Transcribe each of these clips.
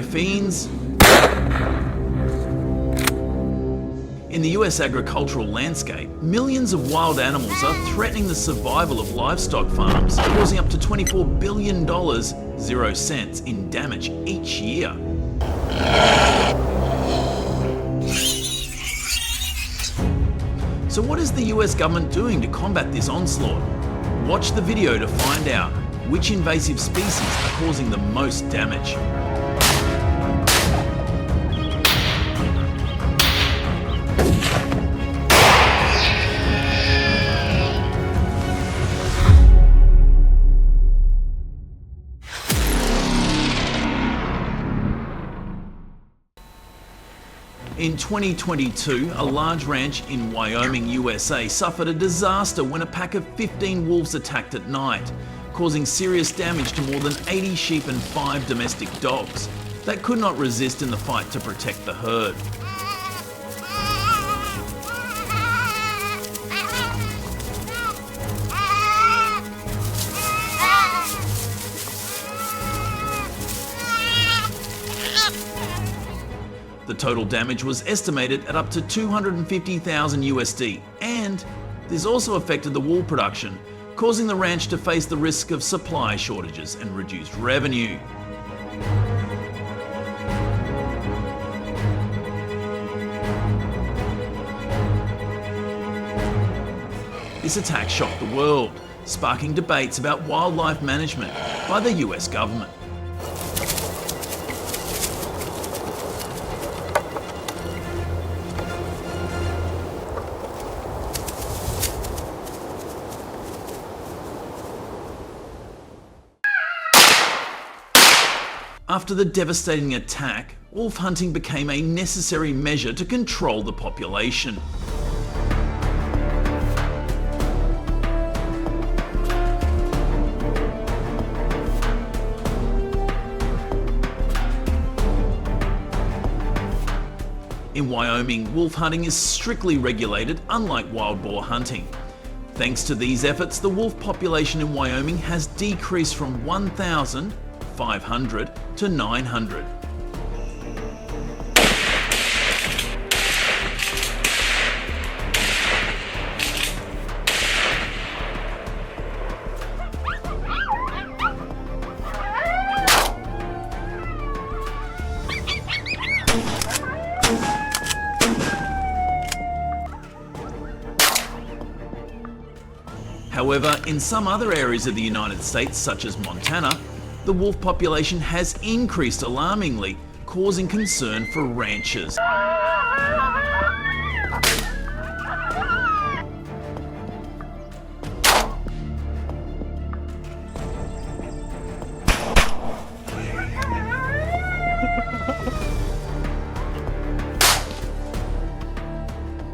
go, fiends! In the US agricultural landscape, millions of wild animals are threatening the survival of livestock farms, causing up to $24 billion, 0 cents, in damage each year. So what is the US government doing to combat this onslaught? Watch the video to find out which invasive species are causing the most damage. In 2022, a large ranch in Wyoming, USA suffered a disaster when a pack of 15 wolves attacked at night, causing serious damage to more than 80 sheep and 5 domestic dogs that could not resist in the fight to protect the herd. The total damage was estimated at up to $250,000 USD, and this also affected the wool production, causing the ranch to face the risk of supply shortages and reduced revenue. This attack shocked the world, sparking debates about wildlife management by the US government. After the devastating attack, wolf hunting became a necessary measure to control the population. In Wyoming, wolf hunting is strictly regulated, unlike wild boar hunting. Thanks to these efforts, the wolf population in Wyoming has decreased from 1,500 to 900. However, in some other areas of the United States, such as Montana, the wolf population has increased alarmingly, causing concern for ranchers.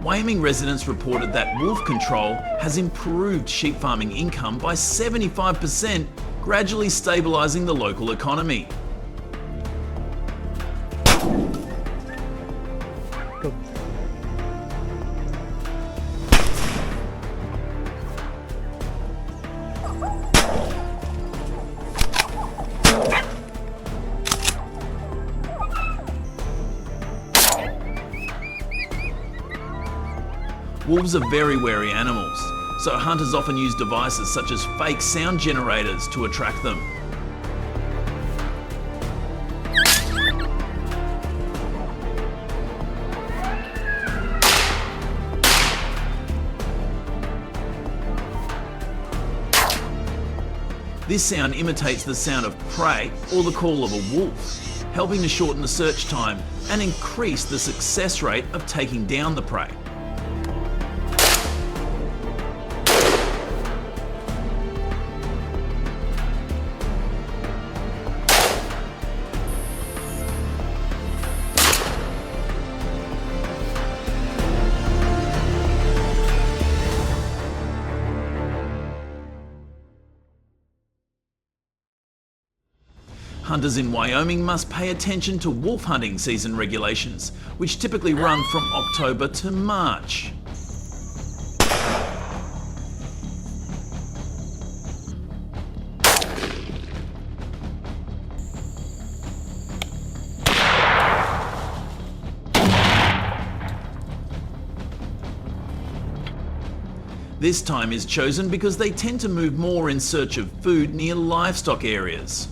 Wyoming residents reported that wolf control has improved sheep farming income by 75%, gradually stabilizing the local economy. Wolves are very wary animals, so hunters often use devices such as fake sound generators to attract them. This sound imitates the sound of prey or the call of a wolf, helping to shorten the search time and increase the success rate of taking down the prey. Hunters in Wyoming must pay attention to wolf hunting season regulations, which typically run from October to March. This time is chosen because they tend to move more in search of food near livestock areas.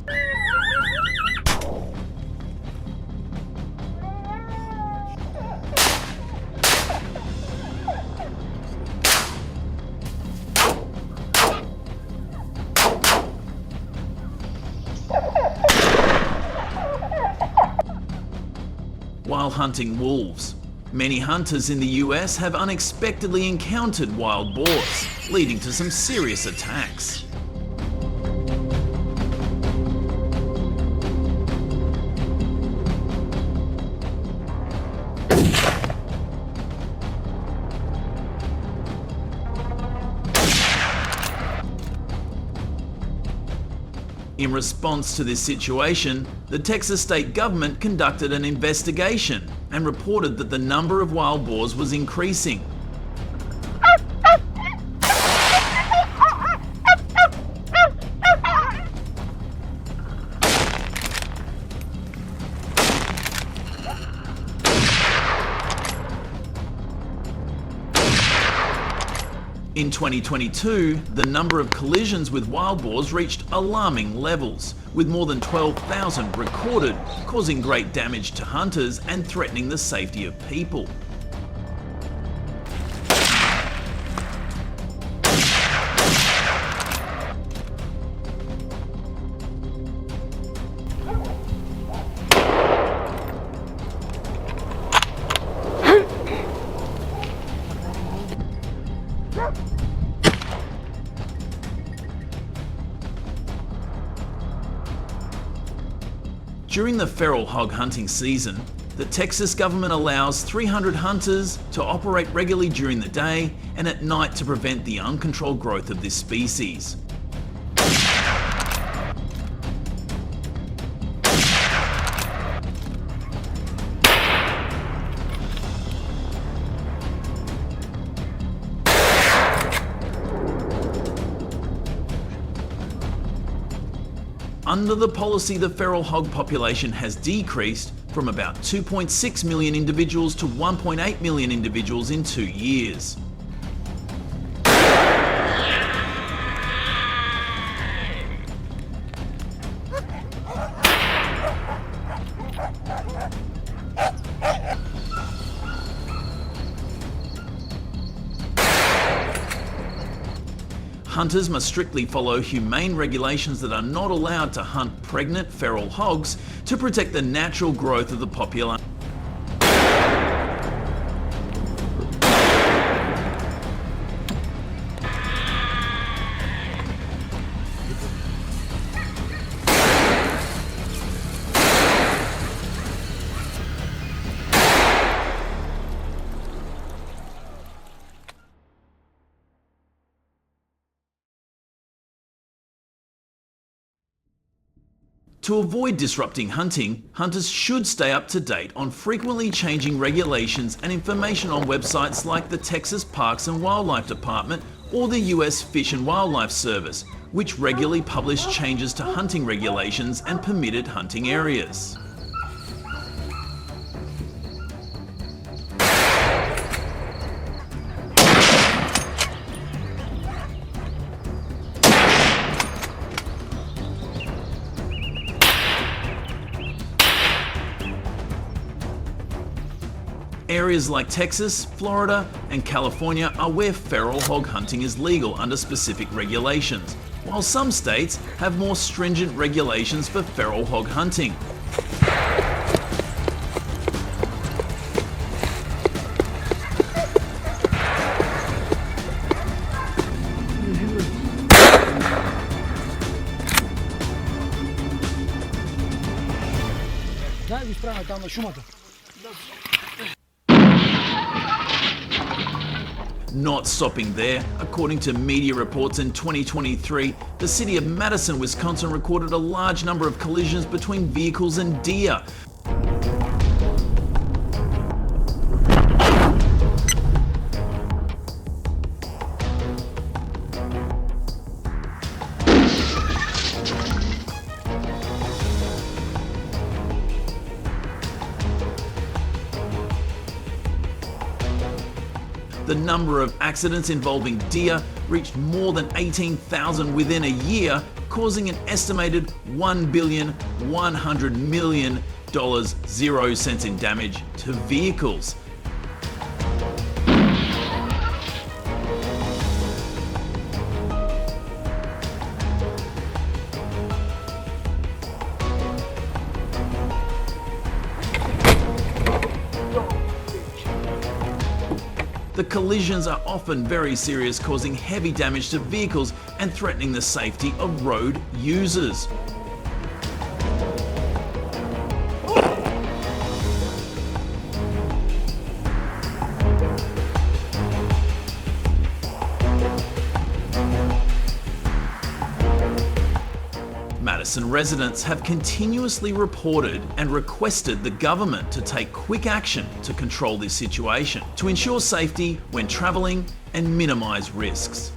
While hunting wolves, many hunters in the US have unexpectedly encountered wild boars, leading to some serious attacks. In response to this situation, the Texas state government conducted an investigation and reported that the number of wild boars was increasing. In 2022, the number of collisions with wild boars reached alarming levels, with more than 12,000 recorded, causing great damage to hunters and threatening the safety of people. During the feral hog hunting season, the Texas government allows 300 hunters to operate regularly during the day and at night to prevent the uncontrolled growth of this species. Under the policy, the feral hog population has decreased from about 2.6 million individuals to 1.8 million individuals in 2 years. Hunters must strictly follow humane regulations that are not allowed to hunt pregnant feral hogs to protect the natural growth of the population. To avoid disrupting hunting, hunters should stay up to date on frequently changing regulations and information on websites like the Texas Parks and Wildlife Department or the US Fish and Wildlife Service, which regularly publish changes to hunting regulations and permitted hunting areas. Areas like Texas, Florida, and California are where feral hog hunting is legal under specific regulations, while some states have more stringent regulations for feral hog hunting. Not stopping there, according to media reports in 2023, the city of Madison, Wisconsin recorded a large number of collisions between vehicles and deer. The number of accidents involving deer reached more than 18,000 within a year, causing an estimated $1.1 billion, 0 cents in damage to vehicles. The collisions are often very serious, causing heavy damage to vehicles and threatening the safety of road users. Madison residents have continuously reported and requested the government to take quick action to control this situation, to ensure safety when travelling and minimise risks.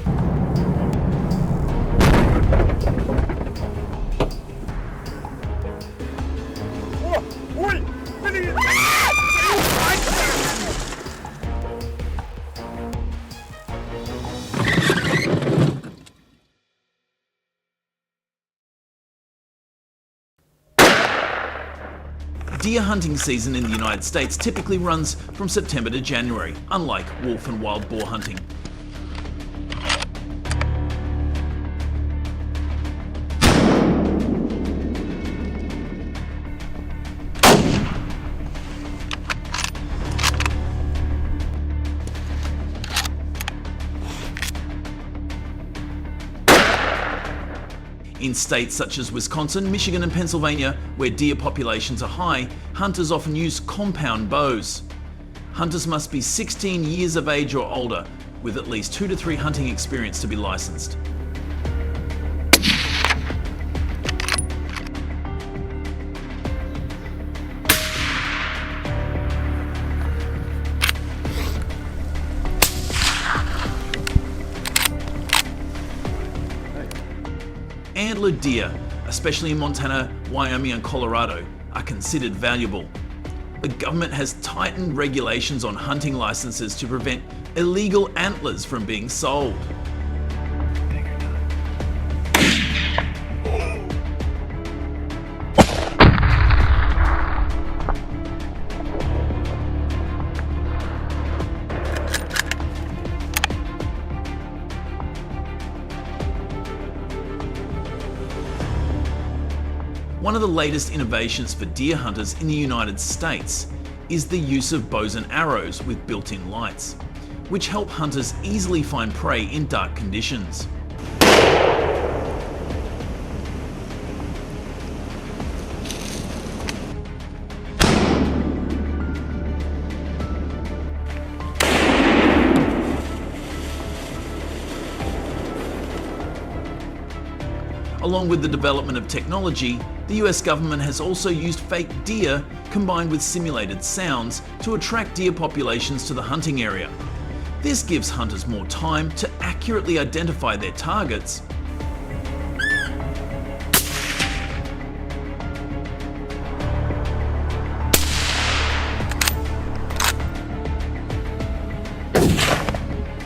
Deer hunting season in the United States typically runs from September to January, unlike wolf and wild boar hunting. In states such as Wisconsin, Michigan and Pennsylvania, where deer populations are high, hunters often use compound bows. Hunters must be 16 years of age or older, with at least 2 to 3 hunting experience to be licensed. Antlered deer, especially in Montana, Wyoming and Colorado, are considered valuable. The government has tightened regulations on hunting licenses to prevent illegal antlers from being sold. One of the latest innovations for deer hunters in the United States is the use of bows and arrows with built-in lights, which help hunters easily find prey in dark conditions. Along with the development of technology, the US government has also used fake deer combined with simulated sounds to attract deer populations to the hunting area. This gives hunters more time to accurately identify their targets .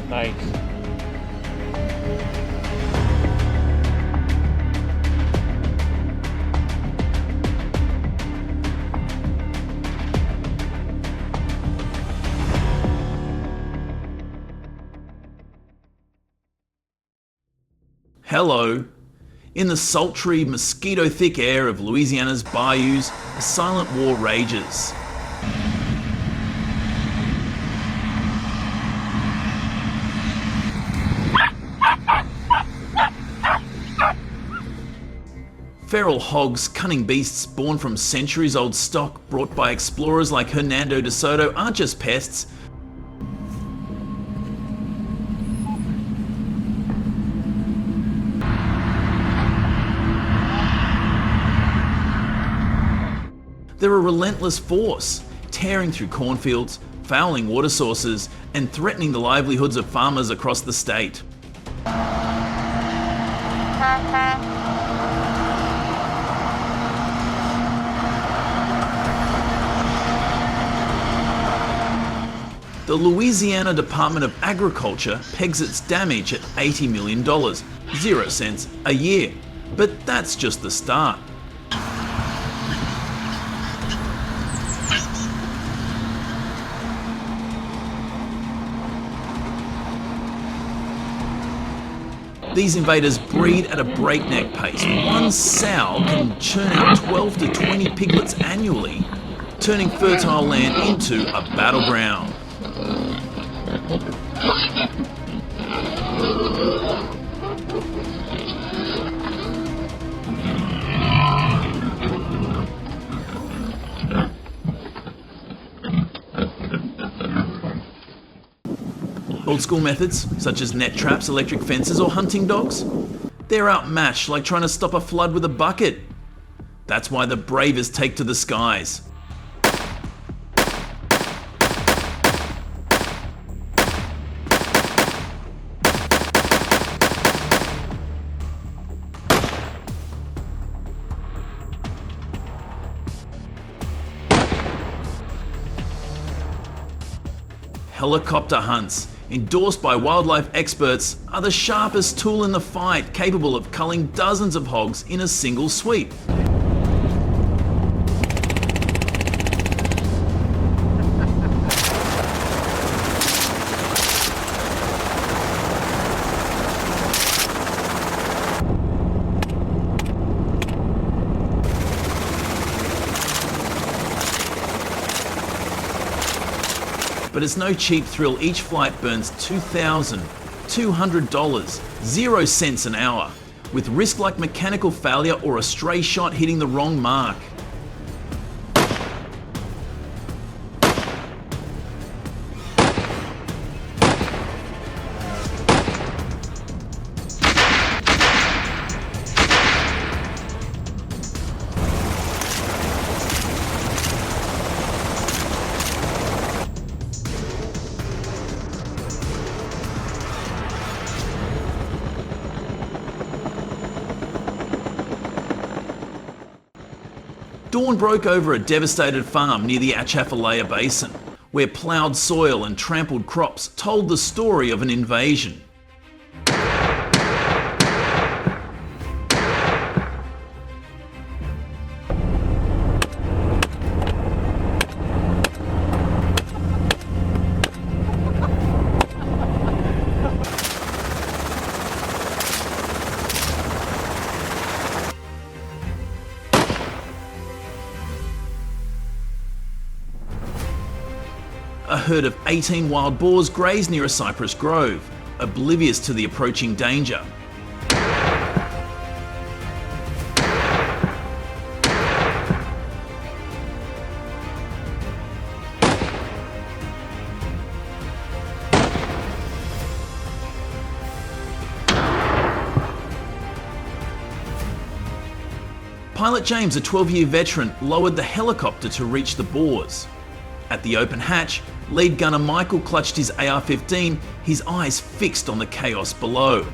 Nice. Hello. In the sultry, mosquito-thick air of Louisiana's bayous, a silent war rages. Feral hogs, cunning beasts born from centuries-old stock brought by explorers like Hernando de Soto, aren't just pests. They're a relentless force, tearing through cornfields, fouling water sources, and threatening the livelihoods of farmers across the state. The The Louisiana Department of Agriculture pegs its damage at $80 million, 0 cents a year. But that's just the start. These invaders breed at a breakneck pace. One sow can churn out 12 to 20 piglets annually, turning fertile land into a battleground. Old school methods, such as net traps, electric fences, or hunting dogs, they're outmatched like trying to stop a flood with a bucket. That's why the bravest take to the skies. Helicopter hunts, endorsed by wildlife experts, are the sharpest tool in the fight, capable of culling dozens of hogs in a single sweep. But it's no cheap thrill. Each flight burns $2,200, 0 cents an hour, with risk like mechanical failure or a stray shot hitting the wrong mark. Dawn broke over a devastated farm near the Atchafalaya Basin, where ploughed soil and trampled crops told the story of an invasion. A herd of 18 wild boars grazed near a cypress grove, oblivious to the approaching danger. Pilot James, a 12-year veteran, lowered the helicopter to reach the boars. At the open hatch, lead gunner Michael clutched his AR-15, his eyes fixed on the chaos below.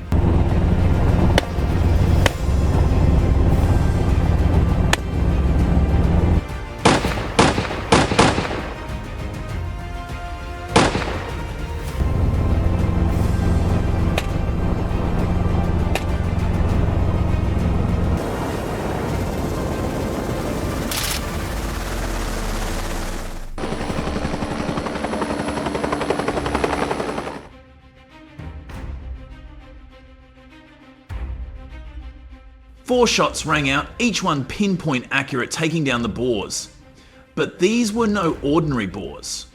Four shots rang out, each one pinpoint accurate, taking down the boars. But these were no ordinary boars.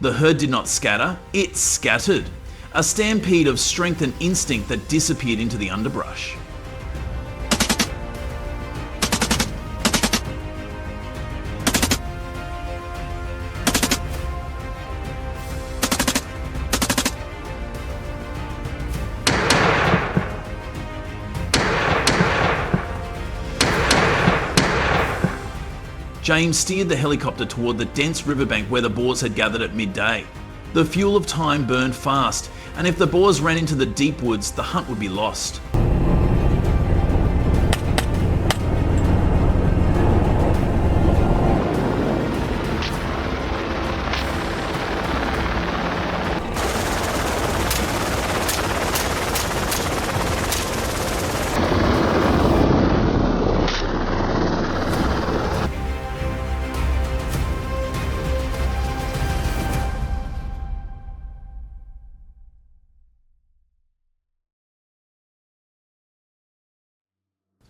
The herd did not scatter, it scattered. A stampede of strength and instinct that disappeared into the underbrush. James steered the helicopter toward the dense riverbank where the boars had gathered at midday. The fuel of time burned fast, and if the boars ran into the deep woods, the hunt would be lost.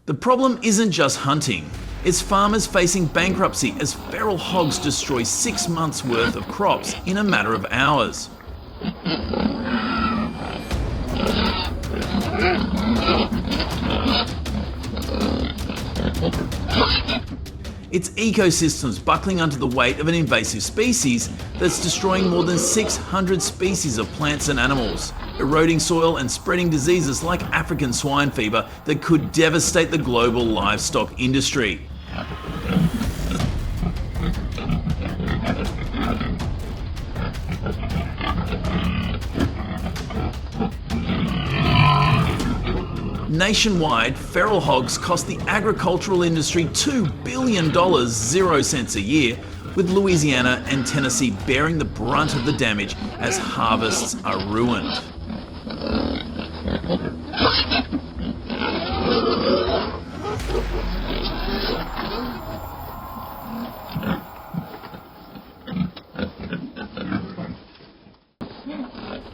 The problem isn't just hunting, it's farmers facing bankruptcy as feral hogs destroy 6 months' worth of crops in a matter of hours. It's ecosystems buckling under the weight of an invasive species that's destroying more than 600 species of plants and animals, eroding soil and spreading diseases like African swine fever that could devastate the global livestock industry. Nationwide, feral hogs cost the agricultural industry $2 billion, 0 cents a year, with Louisiana and Tennessee bearing the brunt of the damage as harvests are ruined.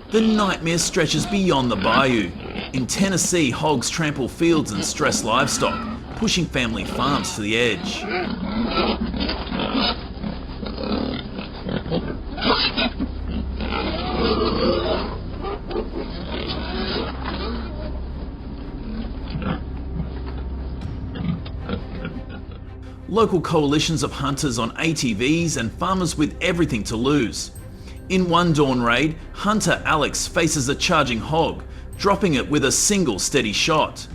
The nightmare stretches beyond the bayou. In Tennessee, hogs trample fields and stress livestock, pushing family farms to the edge. Local coalitions of hunters on ATVs and farmers with everything to lose. In one dawn raid, hunter Alex faces a charging hog, dropping it with a single steady shot.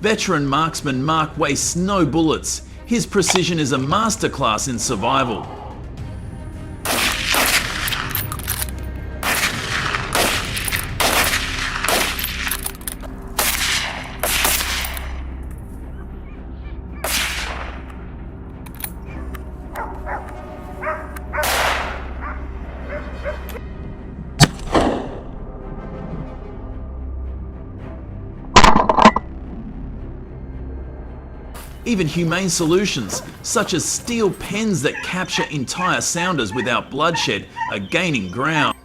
Veteran marksman Mark wastes no bullets. His precision is a masterclass in survival. Even humane solutions, such as steel pens that capture entire sounders without bloodshed, are gaining ground.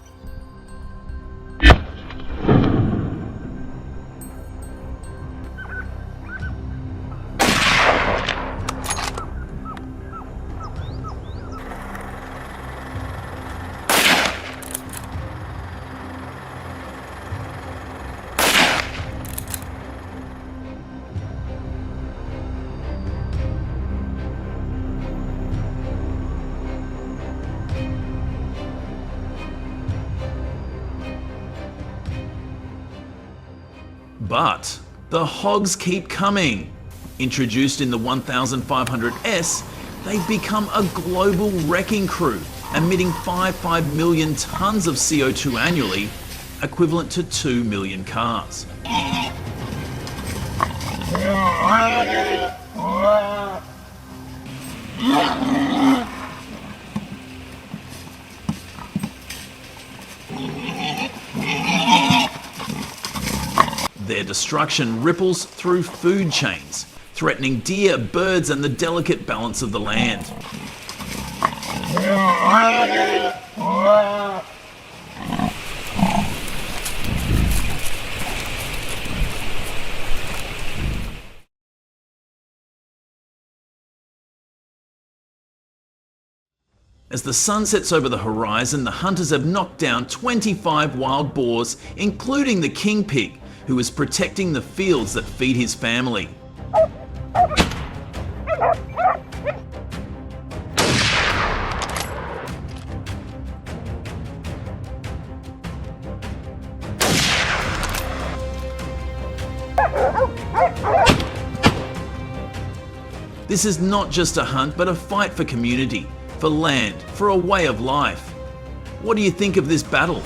But the hogs keep coming. Introduced in the 1500S, they've become a global wrecking crew, emitting 5 million tons of CO2 annually, equivalent to 2 million cars. Their destruction ripples through food chains, threatening deer, birds, and the delicate balance of the land. As the sun sets over the horizon, the hunters have knocked down 25 wild boars, including the king pig, who was protecting the fields that feed his family. This is not just a hunt, but a fight for community, for land, for a way of life. What do you think of this battle?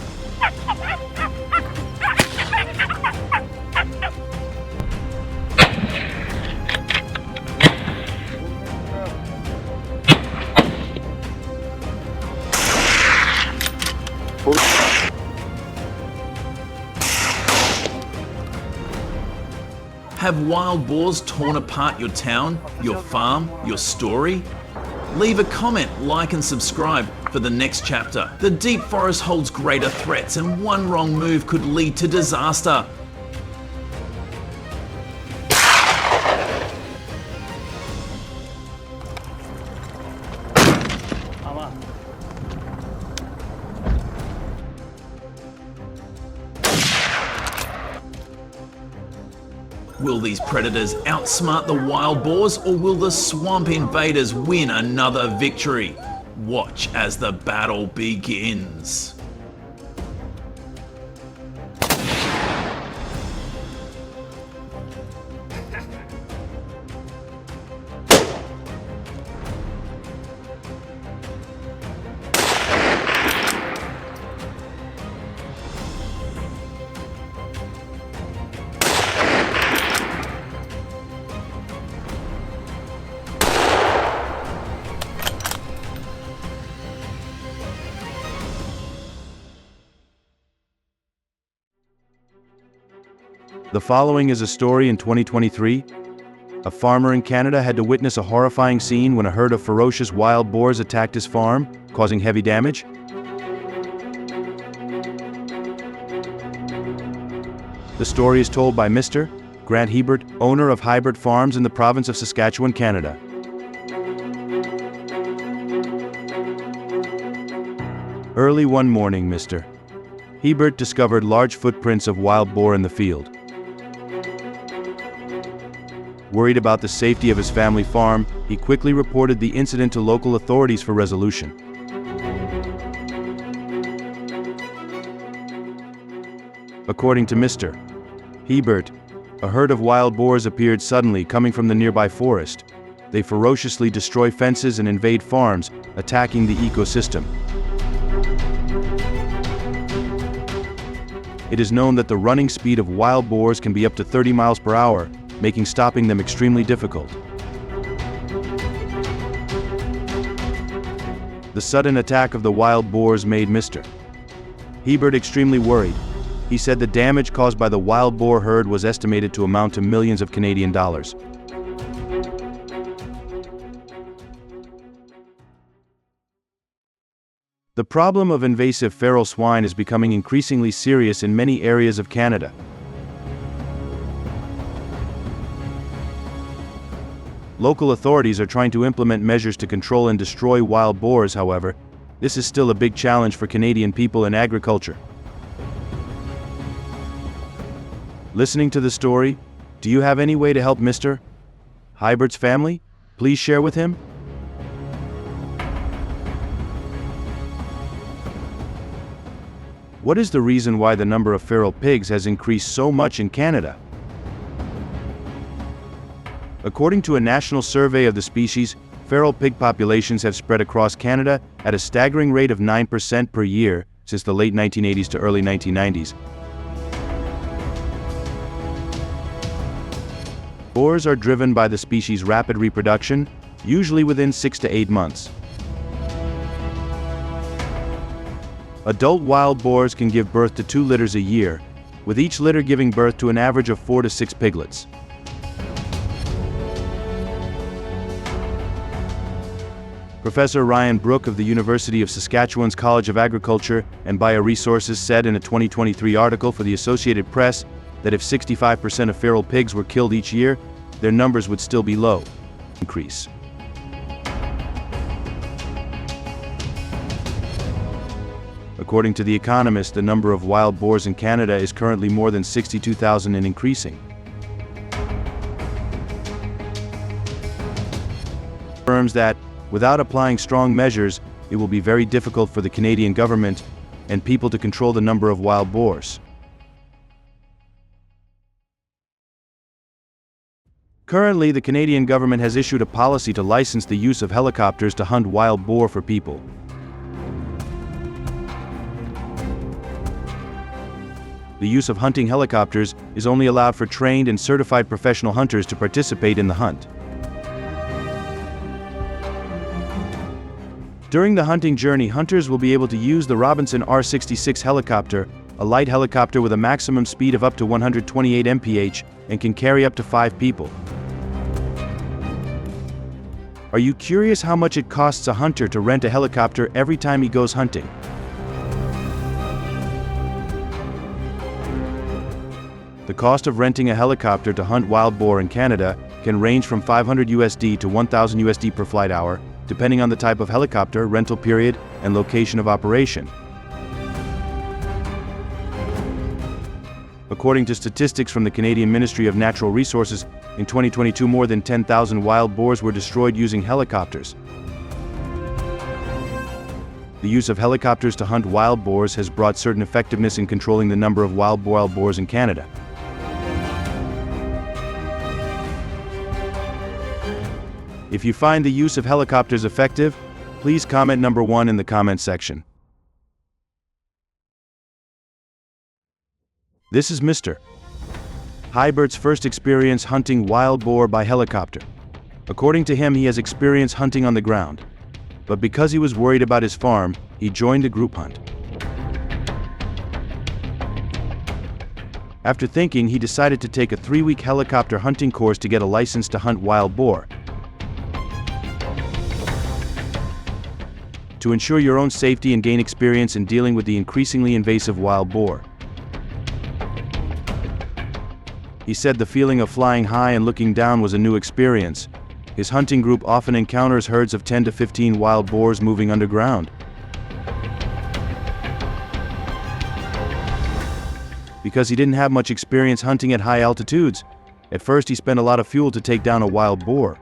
Have wild boars torn apart your town, your farm, your story? Leave a comment, like and subscribe for the next chapter. The deep forest holds greater threats, and one wrong move could lead to disaster. Will these predators outsmart the wild boars, or will the swamp invaders win another victory? Watch as the battle begins. The following is a story in 2023. A farmer in Canada had to witness a horrifying scene when a herd of ferocious wild boars attacked his farm, causing heavy damage. The story is told by Mr. Grant Hebert, owner of Hebert Farms in the province of Saskatchewan, Canada. Early one morning, Mr. Hebert discovered large footprints of wild boar in the field. Worried about the safety of his family farm, he quickly reported the incident to local authorities for resolution. According to Mr. Hebert, a herd of wild boars appeared suddenly coming from the nearby forest. They ferociously destroy fences and invade farms, attacking the ecosystem. It is known that the running speed of wild boars can be up to 30 miles per hour, making stopping them extremely difficult. The sudden attack of the wild boars made Mr. Hebert extremely worried. He said the damage caused by the wild boar herd was estimated to amount to millions of Canadian dollars. The problem of invasive feral swine is becoming increasingly serious in many areas of Canada. Local authorities are trying to implement measures to control and destroy wild boars, however, this is still a big challenge for Canadian people in agriculture. Listening to the story, do you have any way to help Mr. Hebert's family? Please share with him. What is the reason why the number of feral pigs has increased so much in Canada? According to a national survey of the species, feral pig populations have spread across Canada at a staggering rate of 9% per year since the late 1980s to early 1990s. Boars are driven by the species' rapid reproduction, usually within 6 to 8 months. Adult wild boars can give birth to 2 litters a year, with each litter giving birth to an average of 4 to 6 piglets. Professor Ryan Brook of the University of Saskatchewan's College of Agriculture and Bioresources said in a 2023 article for the Associated Press that if 65% of feral pigs were killed each year, their numbers would still be low. Increase. According to The Economist, the number of wild boars in Canada is currently more than 62,000 and increasing. Confirms that, without applying strong measures, it will be very difficult for the Canadian government and people to control the number of wild boars. Currently, the Canadian government has issued a policy to license the use of helicopters to hunt wild boar for people. The use of hunting helicopters is only allowed for trained and certified professional hunters to participate in the hunt. During the hunting journey, hunters will be able to use the Robinson R-66 helicopter, a light helicopter with a maximum speed of up to 128 mph and can carry up to 5 people. Are you curious how much it costs a hunter to rent a helicopter every time he goes hunting? The cost of renting a helicopter to hunt wild boar in Canada can range from $500 to $1,000 per flight hour, depending on the type of helicopter, rental period, and location of operation. According to statistics from the Canadian Ministry of Natural Resources, in 2022 more than 10,000 wild boars were destroyed using helicopters. The use of helicopters to hunt wild boars has brought certain effectiveness in controlling the number of wild boars in Canada. If you find the use of helicopters effective, please comment number 1 in the comment section. This is Mr. Hybert's first experience hunting wild boar by helicopter. According to him, he has experience hunting on the ground, but because he was worried about his farm, he joined a group hunt. After thinking, he decided to take a 3-week helicopter hunting course to get a license to hunt wild boar. To ensure your own safety and gain experience in dealing with the increasingly invasive wild boar. He said the feeling of flying high and looking down was a new experience. His hunting group often encounters herds of 10 to 15 wild boars moving underground. Because he didn't have much experience hunting at high altitudes, at first he spent a lot of fuel to take down a wild boar.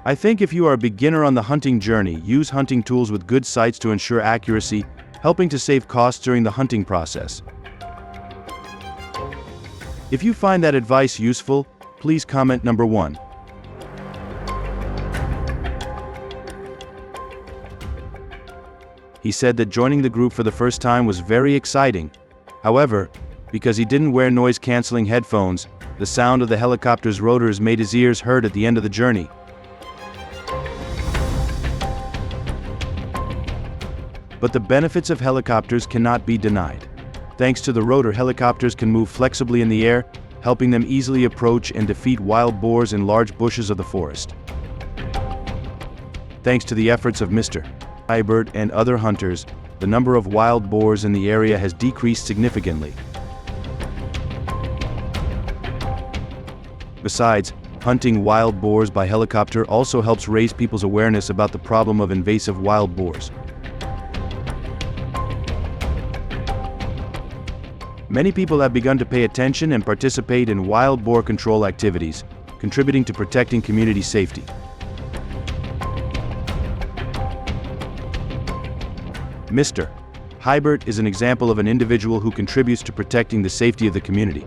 I think if you are a beginner on the hunting journey, use hunting tools with good sights to ensure accuracy, helping to save costs during the hunting process. If you find that advice useful, please comment number 1. He said that joining the group for the first time was very exciting. However, because he didn't wear noise-canceling headphones, the sound of the helicopter's rotors made his ears hurt at the end of the journey. But the benefits of helicopters cannot be denied. Thanks to the rotor, helicopters can move flexibly in the air, helping them easily approach and defeat wild boars in large bushes of the forest. Thanks to the efforts of Mr. Hybert and other hunters, the number of wild boars in the area has decreased significantly. Besides, hunting wild boars by helicopter also helps raise people's awareness about the problem of invasive wild boars. Many people have begun to pay attention and participate in wild boar control activities, contributing to protecting community safety. Mr. Hybert is an example of an individual who contributes to protecting the safety of the community.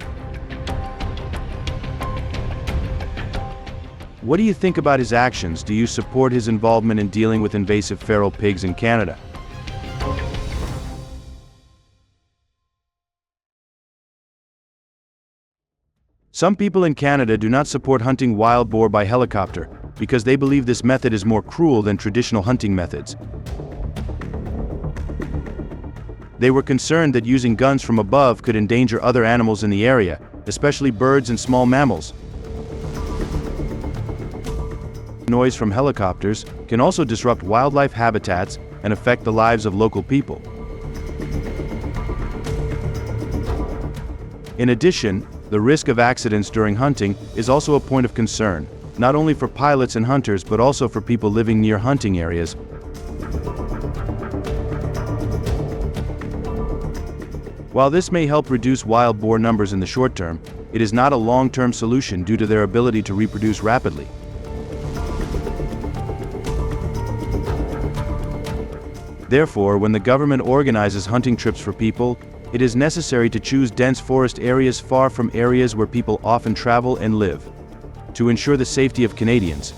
What do you think about his actions? Do you support his involvement in dealing with invasive feral pigs in Canada? Some people in Canada do not support hunting wild boar by helicopter because they believe this method is more cruel than traditional hunting methods. They were concerned that using guns from above could endanger other animals in the area, especially birds and small mammals. Noise from helicopters can also disrupt wildlife habitats and affect the lives of local people. In addition, the risk of accidents during hunting is also a point of concern. not only for pilots and hunters but also for people living near hunting areas. While this may help reduce wild boar numbers in the short term, it is not a long-term solution due to their ability to reproduce rapidly. Therefore, when the government organizes hunting trips for people, it is necessary to choose dense forest areas far from areas where people often travel and live, to ensure the safety of Canadians.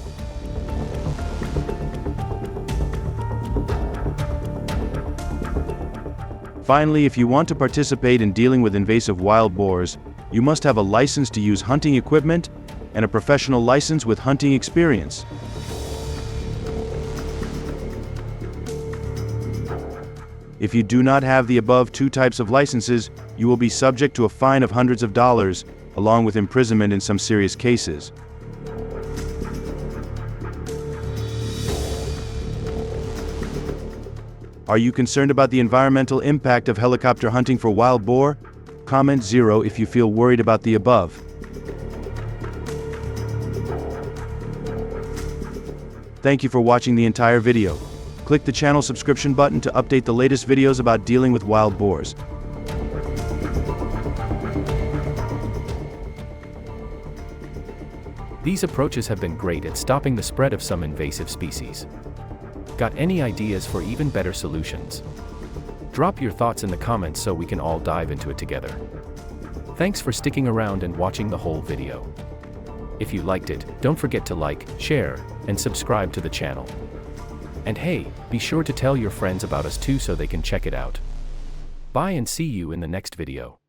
Finally, if you want to participate in dealing with invasive wild boars, you must have a license to use hunting equipment and a professional license with hunting experience. If you do not have the above two types of licenses, you will be subject to a fine of hundreds of dollars, along with imprisonment in some serious cases. Are you concerned about the environmental impact of helicopter hunting for wild boar? Comment 0 if you feel worried about the above. Thank you for watching the entire video. Click the channel subscription button to update the latest videos about dealing with wild boars. These approaches have been great at stopping the spread of some invasive species. Got any ideas for even better solutions? Drop your thoughts in the comments so we can all dive into it together. Thanks for sticking around and watching the whole video. If you liked it, don't forget to like, share, and subscribe to the channel. And hey, be sure to tell your friends about us too so they can check it out. Bye and see you in the next video.